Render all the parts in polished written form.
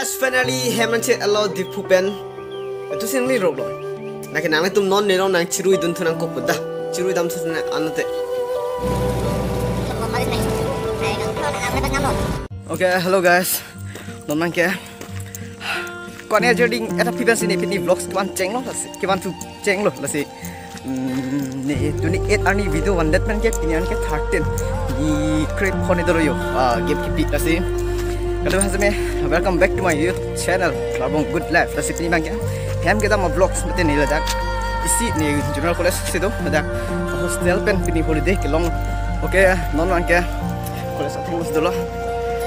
guys, finally Heman che allow the pupen. Itu sini rolo. Nak nang itu non nero nang cirui dun tunang kok dah. Cirui dam tu nang anute. Okay, hello guys. Non man ke. Kau ni jadi ada pupen sini pini vlogs kian ceng lo, kian tu ceng lo, lasi. Ni tu ni 8 ani video one that man ke pinian ke 13. Ni create phone itu royo. Game kipi lasi. Hello hazme, welcome back to my YouTube channel. Labong good life. Lasi pini bang ke. Ham kita mau vlogs mesti ni ledak. Isi ni jurnal college situ ledak. Hostel pen pini holiday kelong. Okay, non man ke. College ating mas dulu.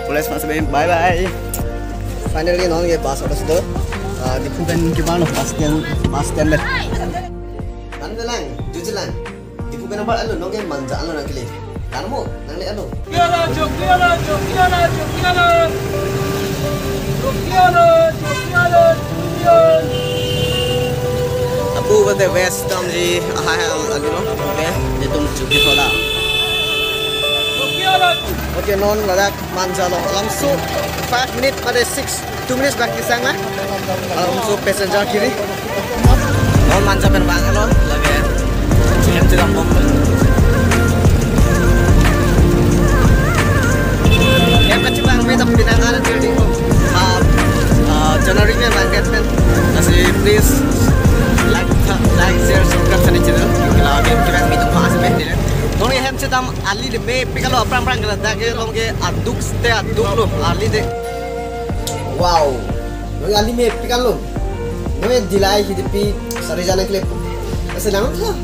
College mas bye bye. Finally non ke bus atas tu. Di pupen ke mana? Bus stand le. Anu lang, jujur lang. Di pupen nampak anu, non ke manja anu nak kili. Kamu, nang le anu. Kiana. Abu pada west tam ji ahal anu no, okay. Dia tu cuci thola. Okay, non ladak manja lo. Langsung 5 minit pada 2 minutes baki sang lah. Langsung passenger kiri. Non manja penerbangan lo, lagi. Yang tidak bom. Yang kecil bang, kita pinangan building lo. January nya bangket pen. Kasih please like, share, subscribe channel channel. Kalau kita minta maaf sebentar. Nong ye hem sedam ali de me pikalo apram kala dage long ke aduk lo ali de. Wow. Nong ali me pikalo. Nong ye dilai hidipi sari jana klip. Ase naam tha.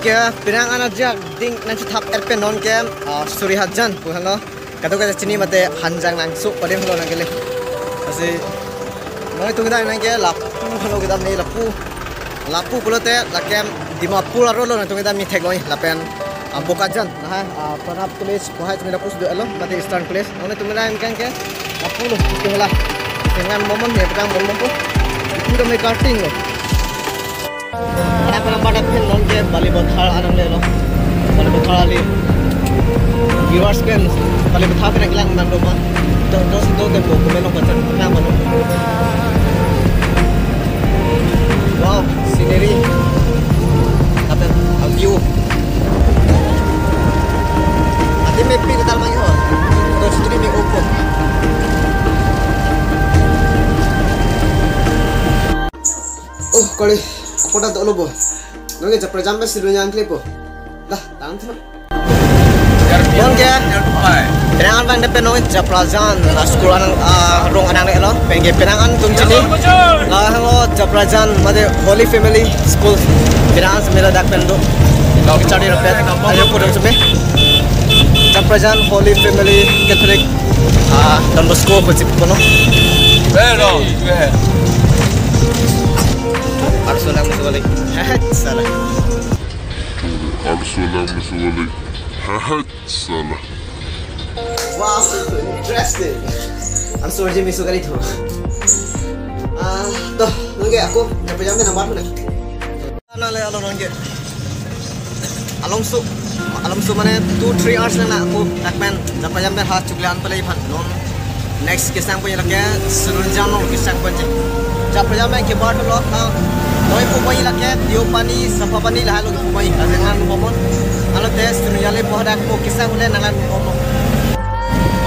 Okay, pinangan aja ding nanti tap erpen non kem Suri Hajan puhalo kata kata sini mate hanjang langsung pada halo nangkele kasi noi tu kita nangke lapu halo kita ni lapu pulo te lakem Dimapur aro lo nanti kita mi tegoi lapen Bokajan nah Pranab College pohai tu lapus do alo mate Eastern College oni tu mila imkan ke lapu lo kehla dengan momen ni pedang momen tu itu dah karting lo. Kenapa nampak pen non ke Bali Bothal anang le lo. Bali Bothal ali. Viewers kan Bali Bothal pen kelang nang rumah. Dos de po kumelo bacan na mano. Wow, scenery. Apa view. Ati me pi ke dalam yo. Dos stream mi open. Oh, kali Kota tak lupa. Nongke cepet jampe silunya angklip po. Dah, tangan tu. Nongke. Penangan bang depan nongke Japrajan. Sekolah rong anang le lo. Pengen penangan tum sini. Lah lo Japrajan made Holy Family School. Penangan semela dak pendo. Nongke cari repet. Ayo pun sembe. Japrajan Holy Family Catholic. Don Bosco pun kono. Pero, Arsulang musulik. Salah. Arsulang musulik. Salah. Wow, interesting. Arsul je musulik itu. Toh, nunggu aku sampai jam nampak mana? Mana le alon nunggu. Alonso mana 2-3 hours na aku takmen sampai jam hat cuklan pelai pan non. Next kisang punya lagi serunjang non kisang punya. Sampai jam ke bar tu loh. Noi pumai lagi, diopani, sapapani lah lo pumai. Dengan momon, alo tes tunjale pohdak ko kisah boleh nangan momon.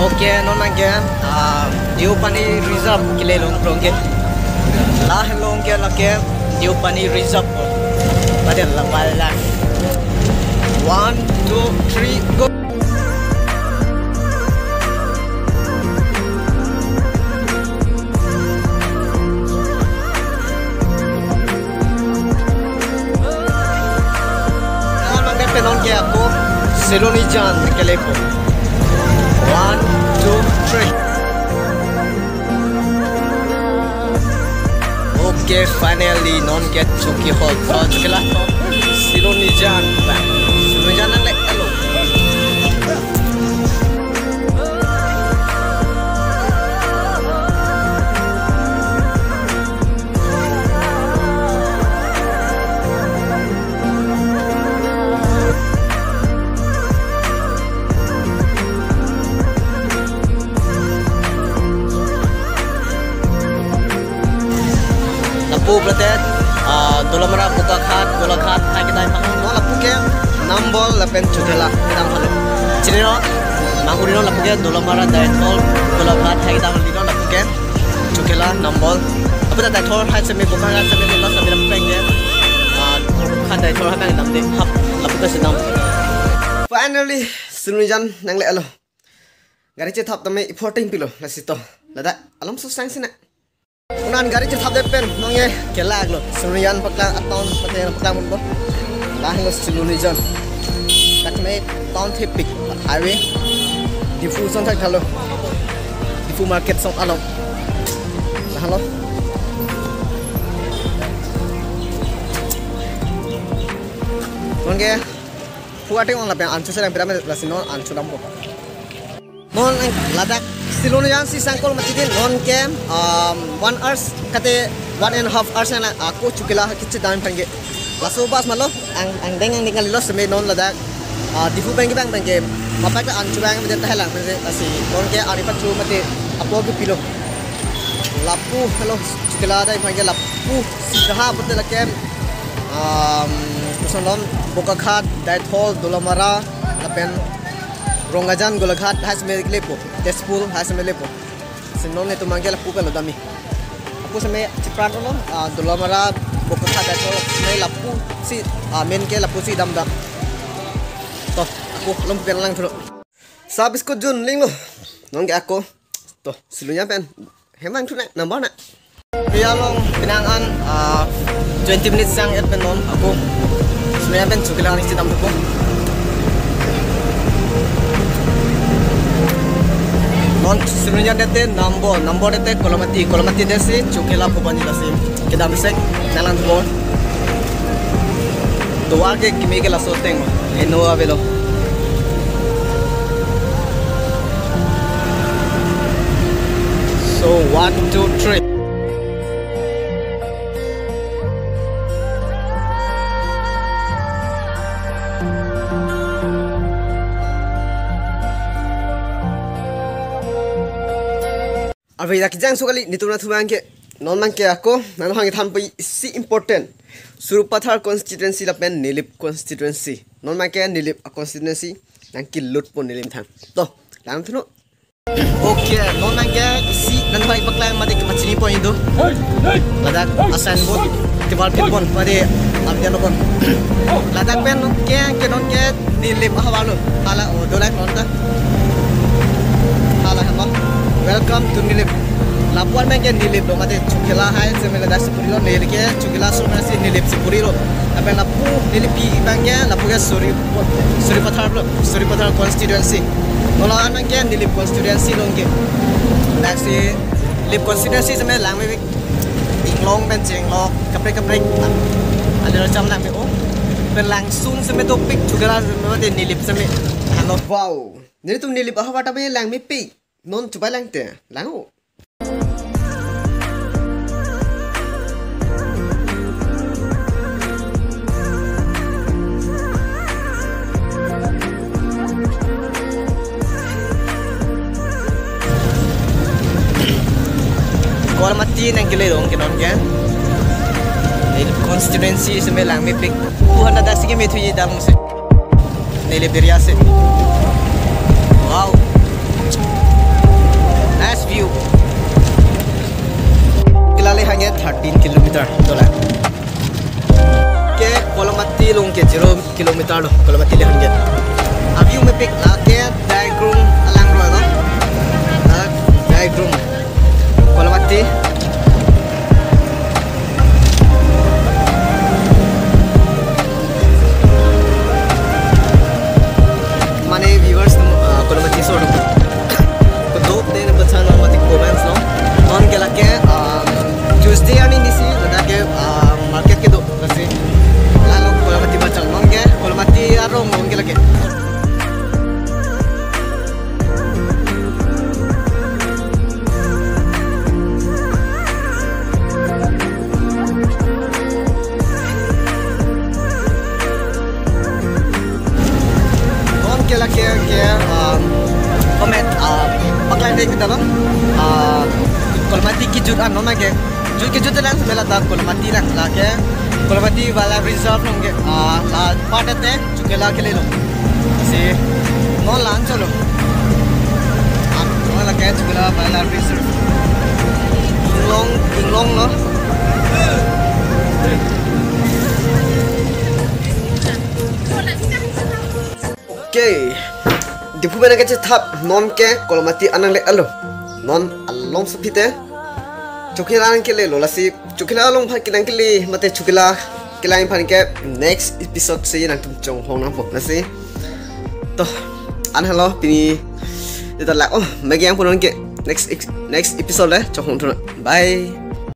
Okay, non lagi. Diopani reserve kile long prongke. Lah long ke lagi Diopani reserve. Pada lah. 1, 2, 3, go. Silonijan Kelepo. 1, 2, 3. Okay, finally non get Chuki hold. So Chukila Silonijan back. Silonijan ang like hello. Lapu platet, dolamara buka khat, hai kita pangang no lapu ke nambol lapen chukela kita halo. Ciri no, manguri no lapu ke dolamara daitol, khat hai kita halo lapu ke chukela nambol. Apa dah daitol hai semi buka khat semi ni semi lapu ke, khat daitol hai pangang namde hap lapu ke senam. Finally, Silonijan nang le alo. Gari ce thap tame important pilo lasito. Lada alam susah sini. Unan gari ce thap depen nongye kelag lo. Silonijan pakla aton pate pakla mundo. Lah lo Silonijan. Takme town tipik highway. Difu son thak halo. Difu market son alo. Lah halo. Nongye Puate on lapen anchu serang pirame lasino anchu nambo. Non ladak Silonijan si sangkol matidin non ke 1 hours kate 1.5 hours na aku chukila kichi dan pange. Laso bas malo ang deng ningal lo seme non ladak difu bang bang mapak anchu bang me deta helang asi non ke ari patu mate apo ke pilo. Lapu hello chukila dai pange lapu si daha botel ke Kusanom buka khat daithol dolamara lapen rongajan golakhat has lepo tespul has lepo sinon itu manggil lapu pelo dami aku same cipran no dolamara buka khat daithol same lapu si men ke lapu si dam to aku lom pen lang thro sabis ko jun ling lo nong aku to silunya pen hemang thuna number na pialong pinangan 20 minutes sang et penon aku sebenarnya pen chukila ni sitam ko non sebenarnya dete number dete kolomati desi chukila popani lasi kita bisek nalan bon doa ke kimi ke laso teng eno avelo so 1 2 3 Abi dak jang sukali nituna thumang ke non man ke ako nan hangi tham pai si important Surupathar constituency la pen Nilip constituency non man ke Nilip constituency nang ki lut pon nilim thang to lang thuno okay non man ke si nan hangi paklang made ke machini po indo ladak asan bot tibal pon made abdian pon ladak pen ke non ke Nilip hawalo hala odolak non ta hala hama welcome to Nilip. Lapuan main ke Nilip lo mate chukila hai semela das purilo nele ke chukila sumna si Nilip si purilo. Ape lapu Nilip pi bangke lapu ke Suripathar constituency. Nola an ke Nilip constituency longke. Nasi Nilip constituency semela lang me inglong ben jenglok kapre. Ada macam lang me oh. Ben langsung semela topik chukila mate Nilip semela. Hello wow. Nili tu Nilip aha wata be lang me pi. Non coba lang te, langu. Kalau mati nang kile dong kinon ke. Constituency semelang mipik. Tuhan ada sih metu ye dam se. Nele beriase. Wow. Nice view. Kilale hanya 13 kilometer dolar. Ke Kolomati long ke 0 kilometer lo. Kolomati le hanya. View में पिक लाके diagram alang ro no. Diagram. Kolomati. comment paklan deh kita loh kalau mati kijut an nona ke kijut dan sebela tak kalau mati nak lah ke kalau mati wala reserve nong ke lah pada teh juga lah ke lelo si non lancar loh non lah ke juga lah wala reserve inglong loh okay di punya nak cakap non ke kalau mati anang le alo non along sepite cukilan ke le lo lasi cukila along phar kilang ke le mate cukila kilang phar ke next episode se nang tum chong hong nang pop nasi to an hello pini ita la oh magi yang punon ke next episode le chong hong bye.